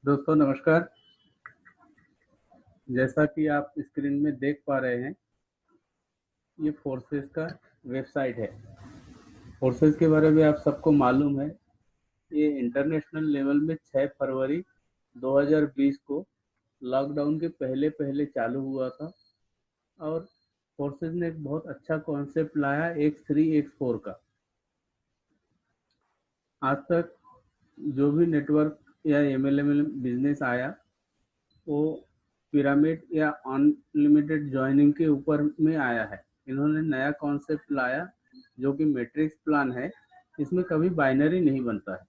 दोस्तों नमस्कार। जैसा कि आप स्क्रीन में देख पा रहे हैं, ये फोर्सेस का वेबसाइट है। फोर्सेस के बारे में आप सबको मालूम है, ये इंटरनेशनल लेवल में 6 फरवरी 2020 को लॉकडाउन के पहले पहले चालू हुआ था। और फोर्सेस ने एक बहुत अच्छा कॉन्सेप्ट लाया X3 X4 का। आज तक जो भी नेटवर्क या MLM बिजनेस आया, वो पिरामिड या अनलिमिटेड जॉइनिंग के ऊपर में आया है। इन्होंने नया कॉन्सेप्ट लाया जो कि मैट्रिक्स प्लान है। इसमें कभी बाइनरी नहीं बनता है।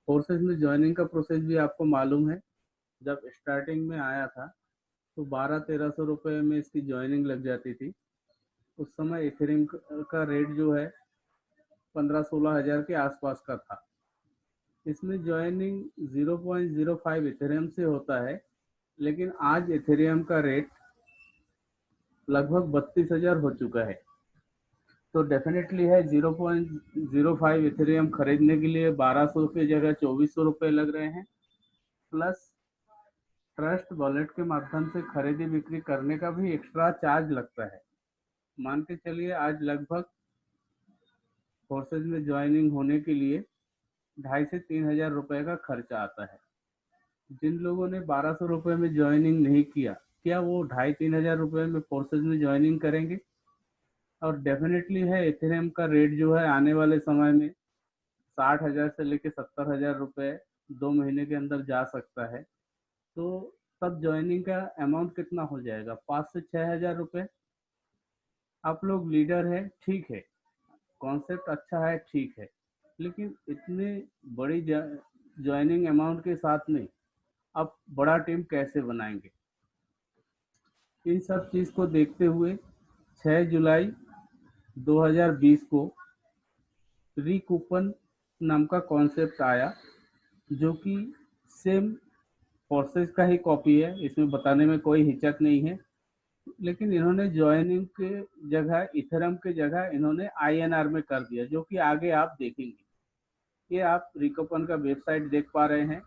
फोर्सेस में जॉइनिंग का प्रोसेस भी आपको मालूम है। जब स्टार्टिंग में आया था तो 1200-1300 रुपये में इसकी जॉइनिंग लग जाती थी। उस समय इथेरियम का रेट जो है 15-16 हज़ार के आसपास का था। इसमें जॉइनिंग 0.05 इथेरियम से होता है, लेकिन आज इथेरियम का रेट लगभग 32,000 हो चुका है। तो डेफिनेटली है 0.05 इथेरियम खरीदने के लिए 1200 की जगह 2400 रुपये लग रहे हैं। प्लस ट्रस्ट वॉलेट के माध्यम से खरीदी बिक्री करने का भी एक्स्ट्रा चार्ज लगता है। मान के चलिए आज लगभग फोर्सेज में ज्वाइनिंग होने के लिए 2,500 से 3,000 रुपये का खर्चा आता है। जिन लोगों ने 1200 रुपये में ज्वाइनिंग नहीं किया, क्या वो 2,500-3,000 रुपये में फोर्सेज में ज्वाइनिंग करेंगे? और डेफिनेटली है इथेरियम का रेट जो है आने वाले समय में 60,000 से लेकर 70,000 रुपये 2 महीने के अंदर जा सकता है। तो तब ज्वाइनिंग का अमाउंट कितना हो जाएगा? 5 से 6 हज़ार रुपये। आप लोग लीडर है, ठीक है, कॉन्सेप्ट अच्छा है, ठीक है, लेकिन इतने बड़ी ज्वाइनिंग अमाउंट के साथ में आप बड़ा टीम कैसे बनाएंगे? इन सब चीज़ को देखते हुए 6 जुलाई 2020 को रिकूपन नाम का कॉन्सेप्ट आया, जो कि सेम फोर्सेज का ही कॉपी है। इसमें बताने में कोई हिचक नहीं है। लेकिन इन्होंने ज्वाइनिंग के जगह, इथेरियम के जगह इन्होंने INR में कर दिया, जो कि आगे आप देखेंगे। ये आप रिकूपन का वेबसाइट देख पा रहे हैं।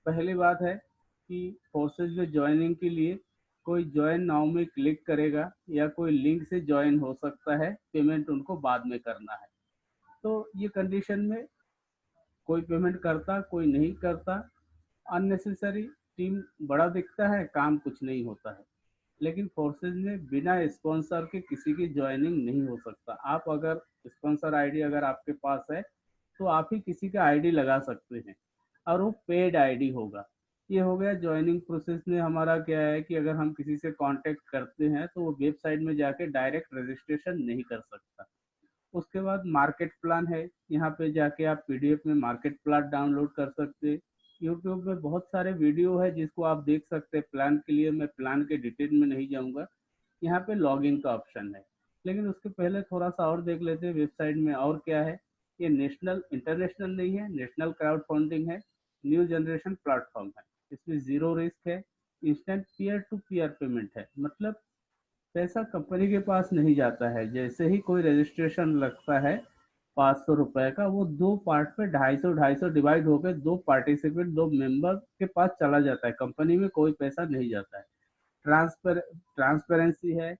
पहली बात है कि फोर्सेज में ज्वाइनिंग के लिए कोई ज्वाइन नाउ में क्लिक करेगा या कोई लिंक से ज्वाइन हो सकता है। पेमेंट उनको बाद में करना है। तो ये कंडीशन में कोई पेमेंट करता, कोई नहीं करता। अननेसेसरी टीम बड़ा दिखता है, काम कुछ नहीं होता है। लेकिन फोर्सेज में बिना स्पॉन्सर के किसी की ज्वाइनिंग नहीं हो सकता। आप अगर स्पॉन्सर आईडी अगर आपके पास है तो आप ही किसी का आईडी लगा सकते हैं, और वो पेड आईडी होगा। ये हो गया ज्वाइनिंग प्रोसेस में। हमारा क्या है कि अगर हम किसी से कांटेक्ट करते हैं तो वो वेबसाइट में जाके डायरेक्ट रजिस्ट्रेशन नहीं कर सकता। उसके बाद मार्केट प्लान है। यहाँ पे जाके आप PDF में मार्केट प्लान डाउनलोड कर सकते हैं। यूट्यूब में बहुत सारे वीडियो है जिसको आप देख सकते हैं प्लान के लिए। मैं प्लान के डिटेल में नहीं जाऊँगा। यहाँ पे लॉगिन का ऑप्शन है, लेकिन उसके पहले थोड़ा सा और देख लेते हैं वेबसाइट में और क्या है। ये नेशनल इंटरनेशनल नहीं है, नेशनल क्राउड फंडिंग है, न्यू जनरेशन प्लेटफॉर्म है। इसमें जीरो रिस्क है, instant peer to peer payment है। मतलब पैसा कंपनी के पास नहीं जाता है। जैसे ही कोई रजिस्ट्रेशन लगता है 500 रुपए का, वो दो पार्ट पे 250-250 डिवाइड होकर दो पार्टिसिपेंट, दो मेंबर के पास चला जाता है। कंपनी में कोई पैसा नहीं जाता है। ट्रांसपेरेंसी है,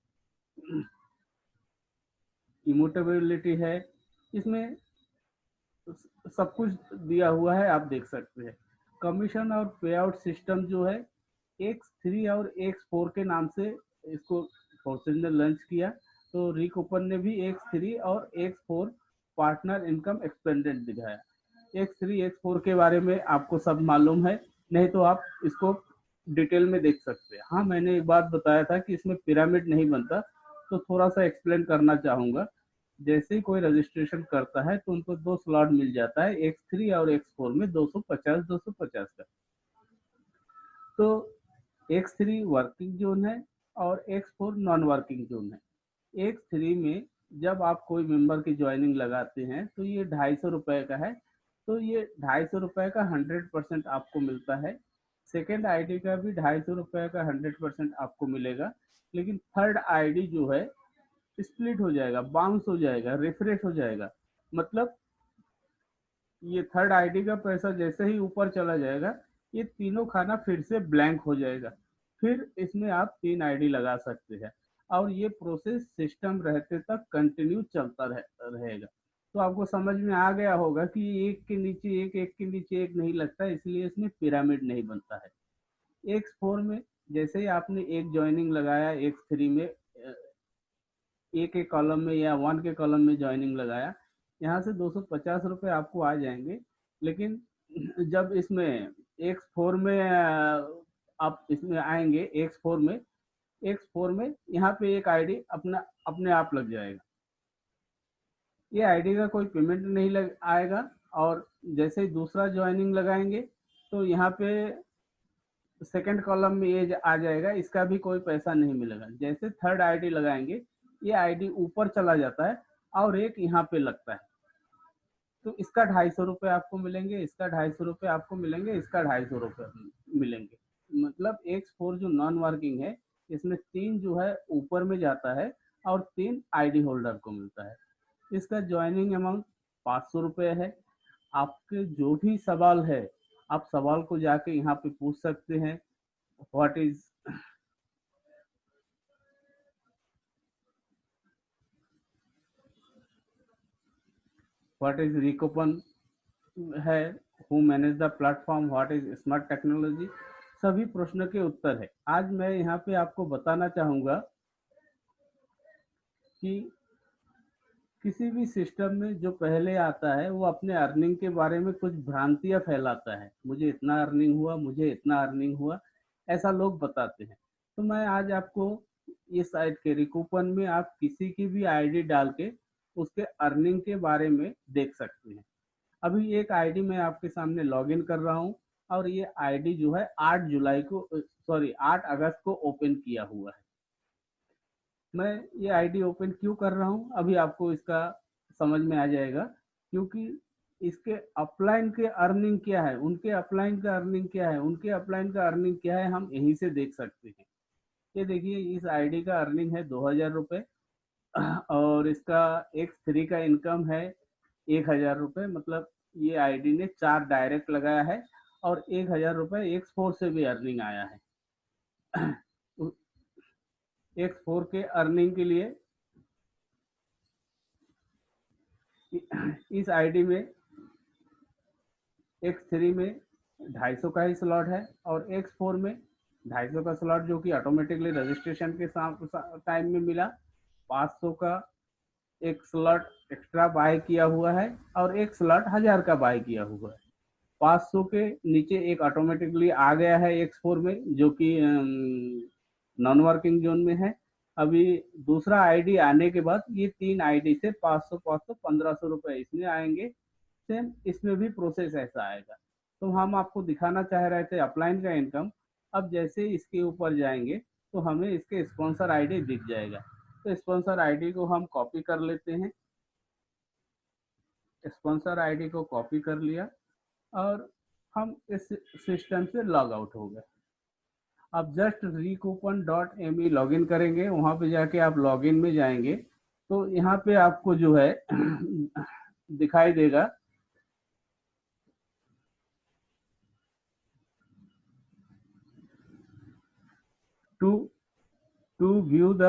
इमोटेबिलिटी है, इसमें सब कुछ दिया हुआ है, आप देख सकते हैं। कमीशन और पे आउट सिस्टम जो है X3 और X4 के नाम से इसको फोर्सेज ने लॉन्च किया। तो रिकूपन ने भी X3 और X4 पार्टनर इनकम एक्सपेंडेड दिखाया। X3 X4 के बारे में आपको सब मालूम है, नहीं तो आप इसको डिटेल में देख सकते हैं। हाँ, मैंने एक बात बताया था कि इसमें पिरामिड नहीं बनता, तो थोड़ा सा एक्सप्लेन करना चाहूंगा। जैसे ही कोई रजिस्ट्रेशन करता है तो उनको दो स्लॉट मिल जाता है, X3 और X4 में 250-250 का। तो X3 वर्किंग जोन है और X4 नॉन वर्किंग जोन है। X3 में जब आप कोई मेंबर की ज्वाइनिंग लगाते हैं तो ये 250 रुपए का है। तो ये 250 रुपए का 100% आपको मिलता है। सेकेंड आईडी का भी 250 रुपए का 100% आपको मिलेगा। लेकिन थर्ड आईडी जो है स्प्लिट हो जाएगा, बाउंस हो जाएगा, रिफ्रेश हो जाएगा। मतलब ये थर्ड आईडी का पैसा जैसे ही ऊपर चला जाएगा, ये तीनों खाना फिर से ब्लैंक हो जाएगा। फिर इसमें आप 3 आईडी लगा सकते हैं और ये प्रोसेस सिस्टम रहते तक कंटिन्यू चलता रहेगा। तो आपको समझ में आ गया होगा कि एक के नीचे एक, एक के नीचे एक नहीं लगता, इसलिए इसमें पिरामिड नहीं बनता है। X4 में जैसे ही आपने एक ज्वाइनिंग लगाया, X3 में ए के कॉलम में या 1 के कॉलम में ज्वाइनिंग लगाया, यहाँ से 250 रुपये आपको आ जाएंगे। लेकिन जब इसमें X4 में आप इसमें आएंगे, X4 में यहाँ पे एक आईडी अपना अपने आप लग जाएगा। ये आईडी का कोई पेमेंट नहीं लग आएगा। और जैसे ही दूसरा ज्वाइनिंग लगाएंगे तो यहाँ पे सेकंड कॉलम में ये आ जाएगा, इसका भी कोई पैसा नहीं मिलेगा। जैसे थर्ड आईडी लगाएंगे, ये आईडी ऊपर चला जाता है और एक यहाँ पे लगता है। तो इसका 250 रुपये आपको मिलेंगे, इसका 250 रुपये आपको मिलेंगे, इसका 250 रुपये मिलेंगे। मतलब X4 जो नॉन वर्किंग है, इसमें 3 जो है ऊपर में जाता है और 3 आईडी होल्डर को मिलता है। इसका ज्वाइनिंग अमाउंट 500 रुपये है। आपके जो भी सवाल है, आप सवाल को जाके यहाँ पे पूछ सकते हैं। व्हाट इज रिकूपन है, who manage the platform, what is smart technology, सभी प्रश्न के उत्तर है। आज मैं यहाँ पे आपको बताना चाहूँगा कि किसी भी सिस्टम में जो पहले आता है वो अपने अर्निंग के बारे में कुछ भ्रांतियां फैलाता है। मुझे इतना अर्निंग हुआ, मुझे इतना अर्निंग हुआ, ऐसा लोग बताते हैं। तो मैं आज आपको ये साइट के रिकूपन में आप किसी की भी आईडी डाल के उसके अर्निंग के बारे में देख सकते हैं। अभी एक आईडी मैं आपके सामने लॉगिन कर रहा हूँ और ये आईडी जो है 8 अगस्त को ओपन किया हुआ है। मैं ये आईडी ओपन क्यों कर रहा हूँ अभी आपको इसका समझ में आ जाएगा। क्योंकि इसके अपलाइन के अर्निंग क्या है, उनके अपलाइन का अर्निंग क्या है, उनके अपलाइन का अर्निंग क्या है, हम यहीं से देख सकते हैं। ये देखिए, इस आईडी का अर्निंग है 2000 रुपये और इसका X3 का इनकम है 1000 रुपये। मतलब ये आईडी ने 4 डायरेक्ट लगाया है और 1000 रुपये X4 से भी अर्निंग आया है। X4 के अर्निंग के लिए इस आईडी में X3 में 250 का ही स्लॉट है और X4 में 250 का स्लॉट, जो कि ऑटोमेटिकली रजिस्ट्रेशन के टाइम में मिला। 500 का एक स्लॉट एक्स्ट्रा बाय किया हुआ है और एक स्लॉट 1000 का बाय किया हुआ है। 500 के नीचे एक ऑटोमेटिकली आ गया है X4 में, जो कि नॉन वर्किंग जोन में है। अभी दूसरा आईडी आने के बाद ये 3 आईडी से 500 500 1500 रुपये इसमें आएंगे। सेम इसमें भी प्रोसेस ऐसा आएगा। तो हम आपको दिखाना चाह रहे थे अपलाइन का इनकम। अब जैसे इसके ऊपर जाएंगे तो हमें इसके स्पॉन्सर आईडी दिख जाएगा। तो स्पॉन्सर आईडी को हम कॉपी कर लेते हैं। स्पॉन्सर आईडी को कॉपी कर लिया और हम इस सिस्टम से लॉग आउट हो गए। आप जस्ट recoupon.me लॉगिन करेंगे, वहां पे जाके आप लॉगिन में जाएंगे तो यहाँ पे आपको जो है दिखाई देगा to view the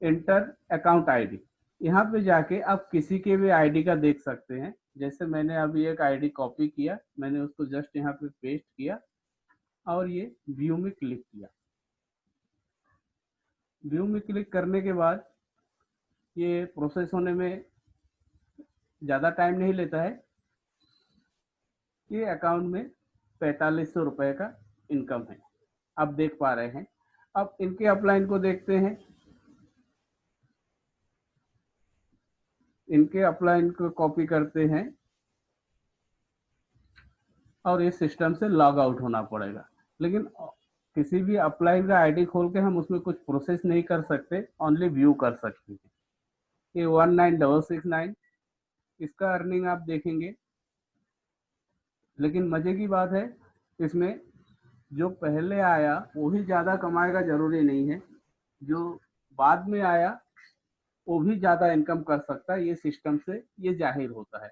inter account ID. यहाँ पे जाके आप किसी के भी आईडी का देख सकते हैं। जैसे मैंने अभी एक आईडी कॉपी किया, मैंने उसको जस्ट यहाँ पे पेस्ट किया और ये व्यू में क्लिक किया। व्यू में क्लिक करने के बाद ये प्रोसेस होने में ज़्यादा टाइम नहीं लेता है। ये अकाउंट में 4500 रुपये का इनकम है, आप देख पा रहे हैं। अब इनके अपलाइन को देखते हैं। इनके अपलाइन को कॉपी करते हैं और इस सिस्टम से लॉग आउट होना पड़ेगा। लेकिन किसी भी अपलाइन का आईडी खोल के हम उसमें कुछ प्रोसेस नहीं कर सकते, ओनली व्यू कर सकते हैं। ये 19669 इसका अर्निंग आप देखेंगे। लेकिन मजे की बात है, इसमें जो पहले आया वही ज़्यादा कमाएगा जरूरी नहीं है, जो बाद में आया वो भी ज़्यादा इनकम कर सकता है। ये सिस्टम से ये जाहिर होता है।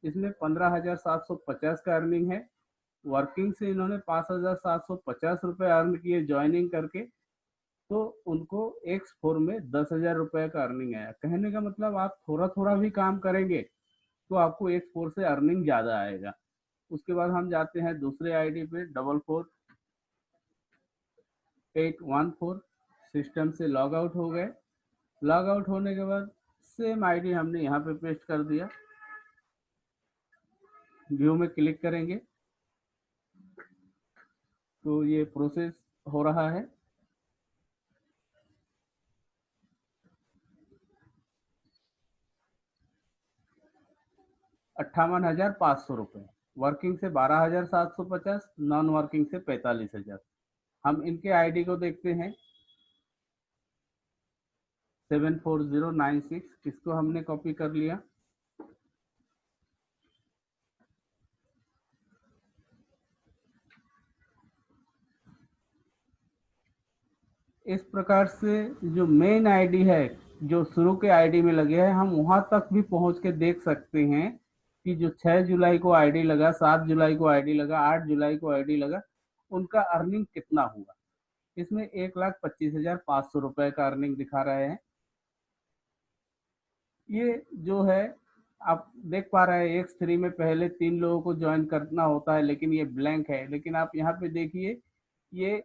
इसमें 15,750 का अर्निंग है वर्किंग से इन्होंने 5,750 रुपये अर्न किए ज्वाइनिंग करके, तो उनको X4 में 10,000 रुपये का अर्निंग आया। कहने का मतलब आप थोड़ा थोड़ा भी काम करेंगे तो आपको X4 से अर्निंग ज़्यादा आएगा। उसके बाद हम जाते हैं दूसरे आईडी पे 44814, सिस्टम से लॉग आउट हो गए। लॉग आउट होने के बाद सेम आईडी हमने यहाँ पे पेस्ट कर दिया। व्यू में क्लिक करेंगे तो ये प्रोसेस हो रहा है। ₹58,500, वर्किंग से 12,750, नॉन वर्किंग से 45,000। हम इनके आईडी को देखते हैं 74096, इसको हमने कॉपी कर लिया। इस प्रकार से जो मेन आईडी है, जो शुरू के आईडी में लगे हैं, हम वहां तक भी पहुंच के देख सकते हैं कि जो 6 जुलाई को आईडी लगा, 7 जुलाई को आईडी लगा, 8 जुलाई को आईडी लगा, उनका अर्निंग कितना हुआ। इसमें 1,25,500 रुपए का अर्निंग दिखा रहे हैं। ये जो है आप देख पा रहे हैं X3 में पहले 3 लोगों को ज्वाइन करना होता है, लेकिन ये ब्लैंक है। लेकिन आप यहाँ पे देखिए ये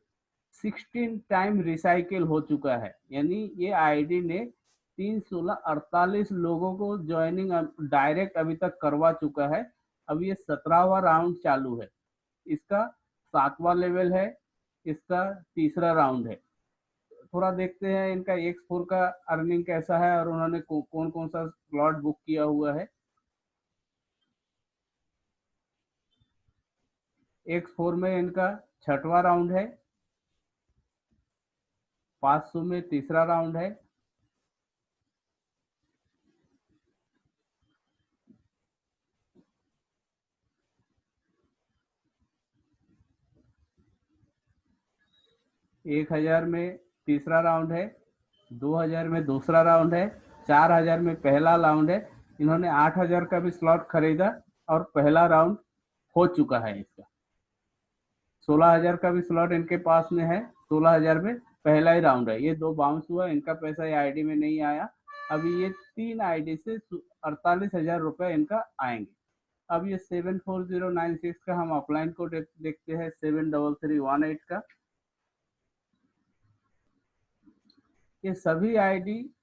16 टाइम रिसाइकिल हो चुका है, यानी ये आईडी ने 3, 16, 48 लोगों को ज्वाइनिंग डायरेक्ट अभी तक करवा चुका है। अब ये 17वां राउंड चालू है, इसका 7वां लेवल है, इसका तीसरा राउंड है। थोड़ा देखते हैं इनका X4 का अर्निंग कैसा है और उन्होंने कौन कौन सा स्लॉट बुक किया हुआ है। X4 में इनका 6वां राउंड है, 500 में तीसरा राउंड है, $1,000 में तीसरा राउंड है, 2,000 में दूसरा राउंड है, 4,000 में पहला राउंड है। इन्होंने 8,000 का भी स्लॉट खरीदा और पहला राउंड हो चुका है इसका। 16,000 का भी स्लॉट इनके पास में है, 16,000 में पहला ही राउंड है। ये 2 बाउंस हुआ, इनका पैसा ये आईडी में नहीं आया। अभी ये 3 आईडी से 48,000 रुपये इनका आएंगे। अब ये 74096 का हम ऑफलाइन को देखते हैं, 73318 का। ये सभी आईडी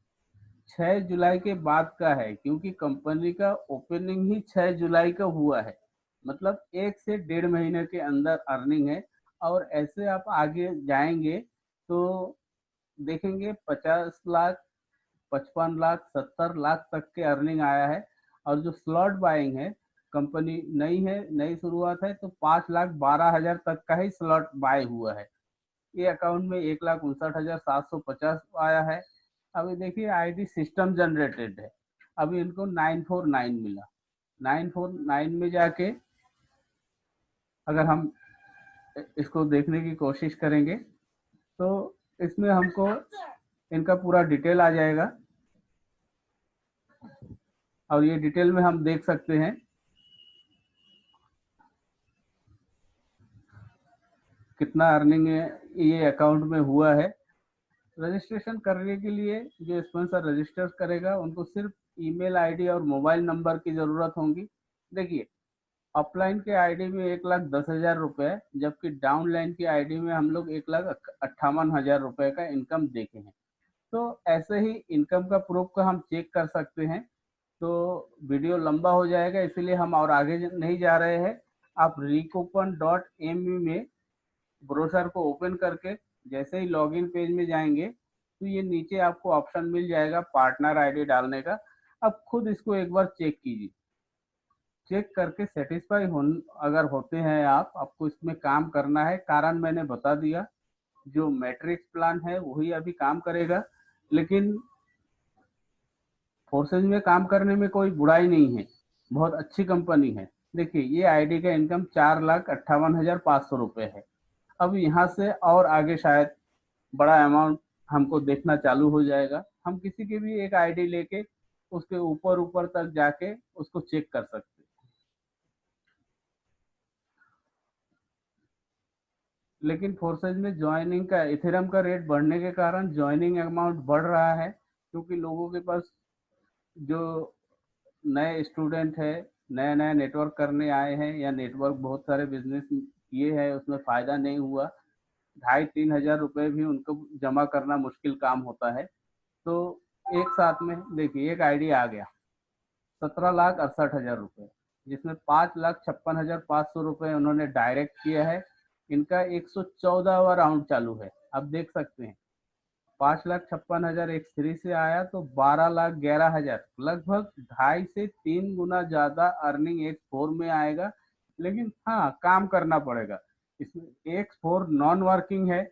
6 जुलाई के बाद का है, क्योंकि कंपनी का ओपनिंग ही 6 जुलाई का हुआ है। मतलब 1 से 1.5 महीने के अंदर अर्निंग है। और ऐसे आप आगे जाएंगे तो देखेंगे 50 लाख, 55 लाख, 70 लाख तक के अर्निंग आया है। और जो स्लॉट बाइंग है, कंपनी नई है, नई शुरुआत है, तो 5,12,000 तक का ही स्लॉट बाय हुआ है। ये अकाउंट में 1,59,750 आया है। अभी देखिए आईडी सिस्टम जनरेटेड है, अभी इनको 949 मिला। 949 में जाके अगर हम इसको देखने की कोशिश करेंगे तो इसमें हमको इनका पूरा डिटेल आ जाएगा और ये डिटेल में हम देख सकते हैं कितना अर्निंग ये अकाउंट में हुआ है। रजिस्ट्रेशन करने के लिए जो स्पॉन्सर रजिस्टर करेगा उनको सिर्फ ईमेल आईडी और मोबाइल नंबर की ज़रूरत होगी। देखिए अपलाइन के आईडी में 1,10,000 रुपये, जबकि डाउनलाइन की आईडी में हम लोग 1,58,000 रुपये का इनकम देखे हैं। तो ऐसे ही इनकम का प्रूफ का हम चेक कर सकते हैं। तो वीडियो लंबा हो जाएगा, इसलिए हम और आगे नहीं जा रहे हैं। आप recoupon.me में ब्रोशर को ओपन करके जैसे ही लॉगिन पेज में जाएंगे तो ये नीचे आपको ऑप्शन मिल जाएगा पार्टनर आईडी डालने का। अब खुद इसको एक बार चेक कीजिए। चेक करके सेटिस्फाई अगर होते हैं आप, आपको इसमें काम करना है। कारण मैंने बता दिया, जो मैट्रिक्स प्लान है वही अभी काम करेगा, लेकिन फोर्सेज में काम करने में कोई बुराई नहीं है, बहुत अच्छी कंपनी है। देखिए ये आईडी का इनकम 4,58,500 रुपये है। अब यहाँ से और आगे शायद बड़ा अमाउंट हमको देखना चालू हो जाएगा। हम किसी की भी एक आईडी लेके उसके ऊपर ऊपर तक जाके उसको चेक कर सकते हैं। लेकिन फोर्सेज में ज्वाइनिंग का इथेरियम का रेट बढ़ने के कारण ज्वाइनिंग अमाउंट बढ़ रहा है, क्योंकि लोगों के पास जो नए स्टूडेंट है, नया नया नेटवर्क करने आए हैं, या नेटवर्क बहुत सारे बिजनेस किए हैं, उसमें फ़ायदा नहीं हुआ, 2500-3000 रुपये भी उनको जमा करना मुश्किल काम होता है। तो एक साथ में देखिए एक आईडी आ गया 17,68,000 रुपये, जिसमें 5,56,500 रुपये उन्होंने डायरेक्ट किया है। इनका 114वां राउंड चालू है। अब देख सकते हैं 5,56,000 एक थ्री से आया तो 12,11,000, लगभग 2.5 से 3 गुना ज्यादा अर्निंग एक फोर में आएगा। लेकिन हाँ, काम करना पड़ेगा। इसमें एक फोर नॉन वर्किंग है,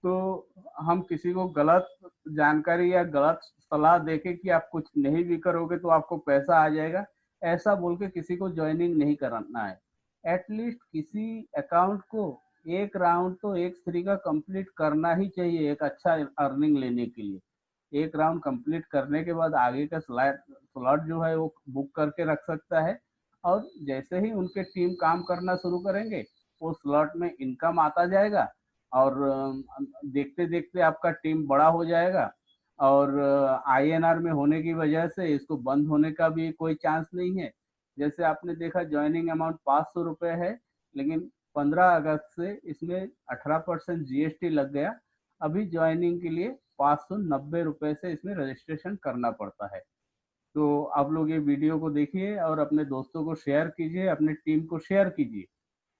तो हम किसी को गलत जानकारी या गलत सलाह देके कि आप कुछ नहीं भी करोगे तो आपको पैसा आ जाएगा, ऐसा बोल के किसी को ज्वाइनिंग नहीं करना है। एटलीस्ट किसी अकाउंट को एक राउंड तो एक थ्री का कंप्लीट करना ही चाहिए एक अच्छा अर्निंग लेने के लिए। एक राउंड कंप्लीट करने के बाद आगे का स्लॉट जो है वो बुक करके रख सकता है, और जैसे ही उनके टीम काम करना शुरू करेंगे वो स्लॉट में इनकम आता जाएगा, और देखते देखते आपका टीम बड़ा हो जाएगा, और आईएनआर में होने की वजह से इसको बंद होने का भी कोई चांस नहीं है। जैसे आपने देखा ज्वाइनिंग अमाउंट 500 रुपये है, लेकिन 15 अगस्त से इसमें 18% जीएसटी लग गया। अभी ज्वाइनिंग के लिए 590 रुपये से इसमें रजिस्ट्रेशन करना पड़ता है। तो आप लोग ये वीडियो को देखिए और अपने दोस्तों को शेयर कीजिए, अपने टीम को शेयर कीजिए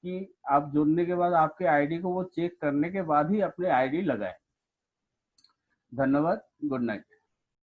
कि आप जुड़ने के बाद आपके आईडी को वो चेक करने के बाद ही अपने आईडी लगाएं। धन्यवाद। Good night.